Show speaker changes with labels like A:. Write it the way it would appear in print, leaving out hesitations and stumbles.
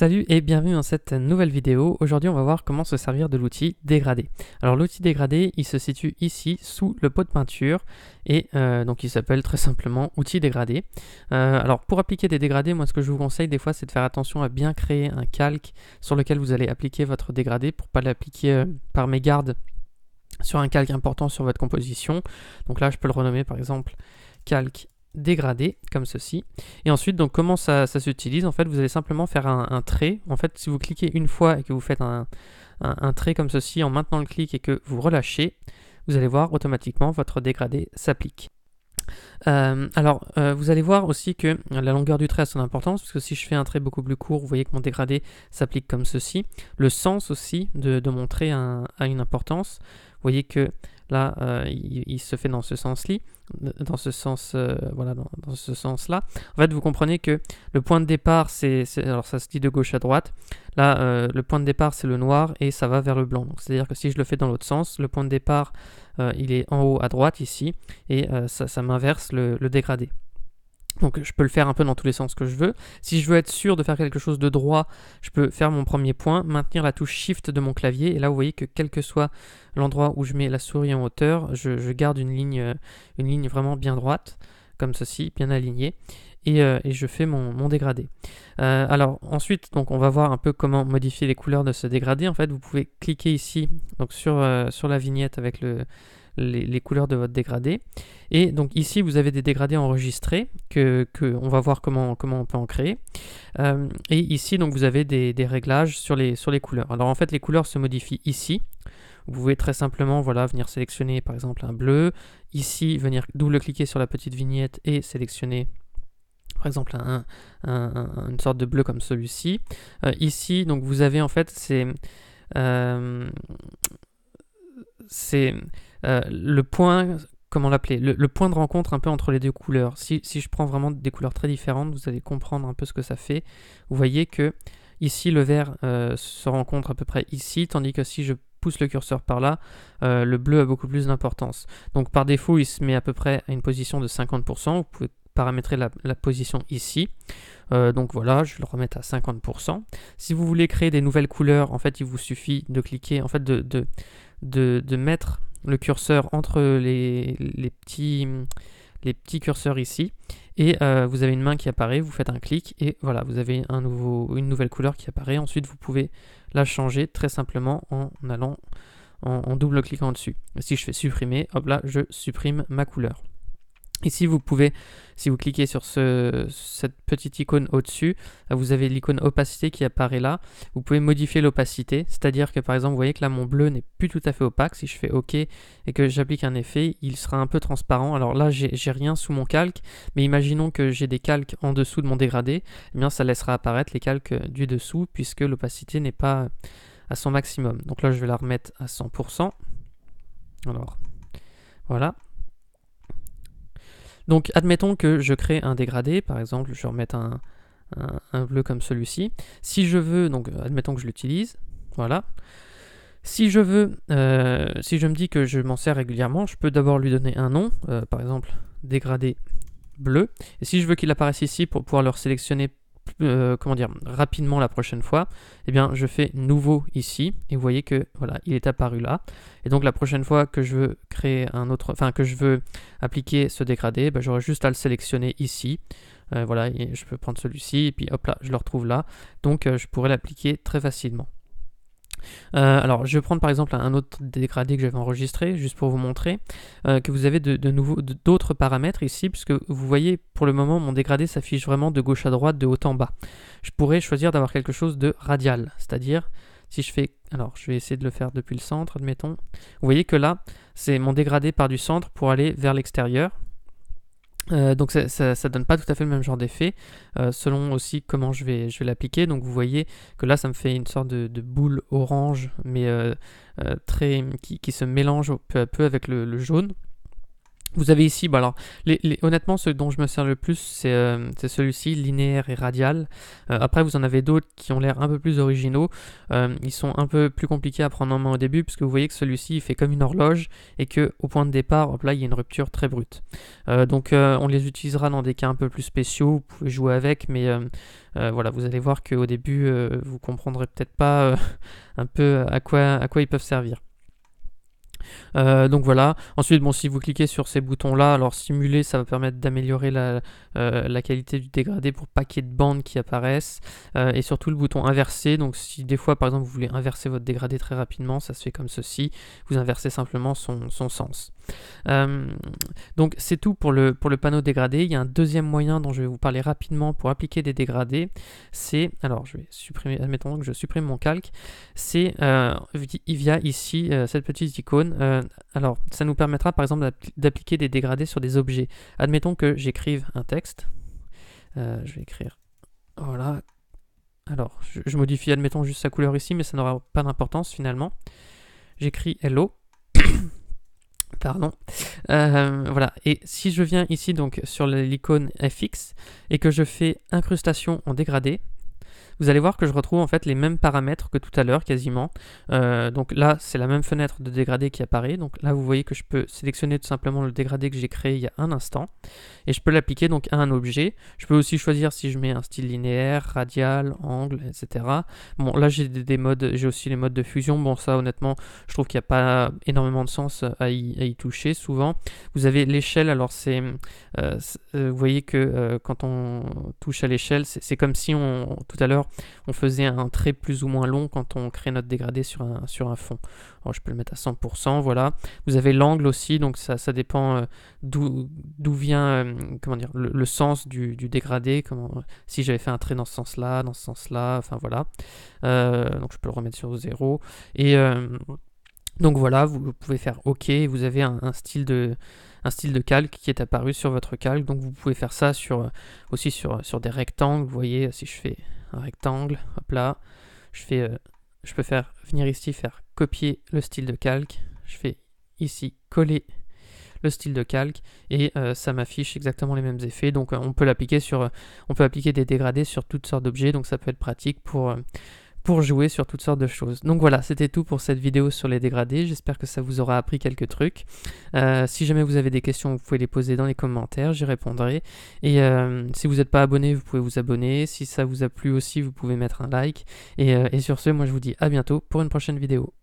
A: Salut et bienvenue dans cette nouvelle vidéo. Aujourd'hui on va voir comment se servir de l'outil dégradé. Alors l'outil dégradé il se situe ici sous le pot de peinture et donc il s'appelle très simplement outil dégradé. Alors pour appliquer des dégradés, moi ce que je vous conseille des fois c'est de faire attention à bien créer un calque sur lequel vous allez appliquer votre dégradé pour ne pas l'appliquer par mégarde sur un calque important sur votre composition. Donc là je peux le renommer par exemple calque dégradé comme ceci. Et ensuite donc comment ça s'utilise, en fait vous allez simplement faire un trait. En fait si vous cliquez une fois et que vous faites un trait comme ceci en maintenant le clic et que vous relâchez, vous allez voir automatiquement votre dégradé s'applique. Vous allez voir aussi que la longueur du trait a son importance, parce que si je fais un trait beaucoup plus court, vous voyez que mon dégradé s'applique comme ceci. Le sens aussi de mon trait a une importance. Vous voyez que là, il se fait dans ce sens-là. Dans ce sens-là. En fait, vous comprenez que le point de départ, alors ça se dit de gauche à droite. Là, le point de départ, c'est le noir et ça va vers le blanc. Donc, c'est-à-dire que si je le fais dans l'autre sens, le point de départ, il est en haut à droite ici et ça m'inverse le dégradé. Donc je peux le faire un peu dans tous les sens que je veux. Si je veux être sûr de faire quelque chose de droit, je peux faire mon premier point, maintenir la touche Shift de mon clavier, et là vous voyez que quel que soit l'endroit où je mets la souris en hauteur, je garde une ligne vraiment bien droite, comme ceci, bien alignée, et je fais mon dégradé. Alors ensuite, donc on va voir un peu comment modifier les couleurs de ce dégradé. En fait, vous pouvez cliquer ici donc sur la vignette avec les couleurs de votre dégradé. Et donc ici, vous avez des dégradés enregistrés que on va voir comment on peut en créer. Et ici, donc vous avez des réglages sur les couleurs. Alors en fait, les couleurs se modifient ici. Vous pouvez très simplement venir sélectionner par exemple un bleu. Ici, venir double-cliquer sur la petite vignette et sélectionner par exemple une sorte de bleu comme celui-ci. Ici, donc vous avez en fait le point, comment l'appeler, le point de rencontre un peu entre les deux couleurs. Si je prends vraiment des couleurs très différentes, vous allez comprendre un peu ce que ça fait. Vous voyez que ici le vert se rencontre à peu près ici, tandis que si je pousse le curseur par là, le bleu a beaucoup plus d'importance. Donc par défaut, il se met à peu près à une position de 50%. Vous pouvez paramétrer la position ici. Donc voilà, je vais le remettre à 50%. Si vous voulez créer des nouvelles couleurs, en fait, il vous suffit de cliquer, en fait, de mettre le curseur entre les petits curseurs ici, et vous avez une main qui apparaît, vous faites un clic, et voilà, vous avez une nouvelle couleur qui apparaît. Ensuite, vous pouvez la changer très simplement en allant en double-cliquant dessus. Si je fais supprimer, hop là, je supprime ma couleur. Ici, vous pouvez, si vous cliquez sur cette petite icône au-dessus, vous avez l'icône opacité qui apparaît là. Vous pouvez modifier l'opacité, c'est-à-dire que par exemple, vous voyez que là, mon bleu n'est plus tout à fait opaque. Si je fais OK et que j'applique un effet, il sera un peu transparent. Alors là, j'ai rien sous mon calque, mais imaginons que j'ai des calques en dessous de mon dégradé. Eh bien, ça laissera apparaître les calques du dessous, puisque l'opacité n'est pas à son maximum. Donc là, je vais la remettre à 100%. Alors, voilà. Donc admettons que je crée un dégradé, par exemple je vais remettre un bleu comme celui-ci. Si je veux, donc admettons que je l'utilise, voilà. Si je me dis que je m'en sers régulièrement, je peux d'abord lui donner un nom, par exemple dégradé bleu. Et si je veux qu'il apparaisse ici pour pouvoir le sélectionner rapidement la prochaine fois, eh bien je fais nouveau ici et vous voyez que voilà, il est apparu là. Et donc la prochaine fois que je veux créer que je veux appliquer ce dégradé, j'aurai juste à le sélectionner ici. Voilà, et je peux prendre celui-ci et puis hop là, je le retrouve là. Donc je pourrais l'appliquer très facilement. Alors je vais prendre par exemple un autre dégradé que j'avais enregistré juste pour vous montrer que vous avez d'autres paramètres ici, puisque vous voyez pour le moment mon dégradé s'affiche vraiment de gauche à droite, de haut en bas. Je pourrais choisir d'avoir quelque chose de radial, c'est-à-dire si je fais, alors je vais essayer de le faire depuis le centre, admettons. Vous voyez que là c'est mon dégradé part du centre pour aller vers l'extérieur. Donc ça donne pas tout à fait le même genre d'effet selon aussi comment je vais l'appliquer. Donc vous voyez que là ça me fait une sorte de boule orange mais qui se mélange peu à peu avec le jaune. Vous avez ici, alors, honnêtement, ce dont je me sers le plus, c'est celui-ci, linéaire et radial. Après, vous en avez d'autres qui ont l'air un peu plus originaux. Ils sont un peu plus compliqués à prendre en main au début, puisque vous voyez que celui-ci, il fait comme une horloge, et qu'au point de départ, hop là, il y a une rupture très brute. Donc, on les utilisera dans des cas un peu plus spéciaux, vous pouvez jouer avec, mais voilà, vous allez voir qu'au début, vous comprendrez peut-être pas un peu à quoi ils peuvent servir. Donc voilà. Ensuite, bon, si vous cliquez sur ces boutons-là, alors simuler, ça va permettre d'améliorer la qualité du dégradé pour pas qu'il y ait de bandes qui apparaissent. Et surtout le bouton inverser. Donc si des fois, par exemple, vous voulez inverser votre dégradé très rapidement, ça se fait comme ceci. Vous inversez simplement son sens. Donc c'est tout pour le panneau dégradé. Il y a un deuxième moyen dont je vais vous parler rapidement pour appliquer des dégradés. C'est, alors je vais supprimer, admettons que je supprime mon calque. C'est via ici cette petite icône. Alors ça nous permettra par exemple d'appliquer des dégradés sur des objets. Admettons que j'écrive un texte. Je vais écrire, voilà. Alors je modifie, admettons juste sa couleur ici, mais ça n'aura pas d'importance finalement. J'écris hello. Pardon. Voilà. Et si je viens ici donc sur l'icône FX et que je fais incrustation en dégradé, vous allez voir que je retrouve en fait les mêmes paramètres que tout à l'heure quasiment. Donc là, c'est la même fenêtre de dégradé qui apparaît. Donc là, vous voyez que je peux sélectionner tout simplement le dégradé que j'ai créé il y a un instant. Et je peux l'appliquer donc à un objet. Je peux aussi choisir si je mets un style linéaire, radial, angle, etc. Bon, là, j'ai modes, j'ai aussi les modes de fusion. Bon, ça, honnêtement, je trouve qu'il n'y a pas énormément de sens à y toucher souvent. Vous avez l'échelle. Alors, vous voyez que quand on touche à l'échelle, c'est comme si tout à l'heure, on faisait un trait plus ou moins long quand on crée notre dégradé sur un fond. Alors je peux le mettre à 100%, voilà. Vous avez l'angle aussi, donc ça dépend d'où vient comment dire, le sens du dégradé. Si j'avais fait un trait dans ce sens-là, enfin voilà. Donc je peux le remettre sur 0. Et donc voilà, vous pouvez faire OK, vous avez un style de calque qui est apparu sur votre calque. Donc vous pouvez faire ça aussi sur des rectangles. Vous voyez, si je fais un rectangle, hop là, je peux venir ici, faire copier le style de calque, je fais ici coller le style de calque et ça m'affiche exactement les mêmes effets. Donc on peut appliquer des dégradés sur toutes sortes d'objets, donc ça peut être pratique pour jouer sur toutes sortes de choses. Donc voilà, c'était tout pour cette vidéo sur les dégradés. J'espère que ça vous aura appris quelques trucs. Si jamais vous avez des questions, vous pouvez les poser dans les commentaires, j'y répondrai. Et si vous n'êtes pas abonné, vous pouvez vous abonner. Si ça vous a plu aussi, vous pouvez mettre un like. Et sur ce, moi je vous dis à bientôt pour une prochaine vidéo.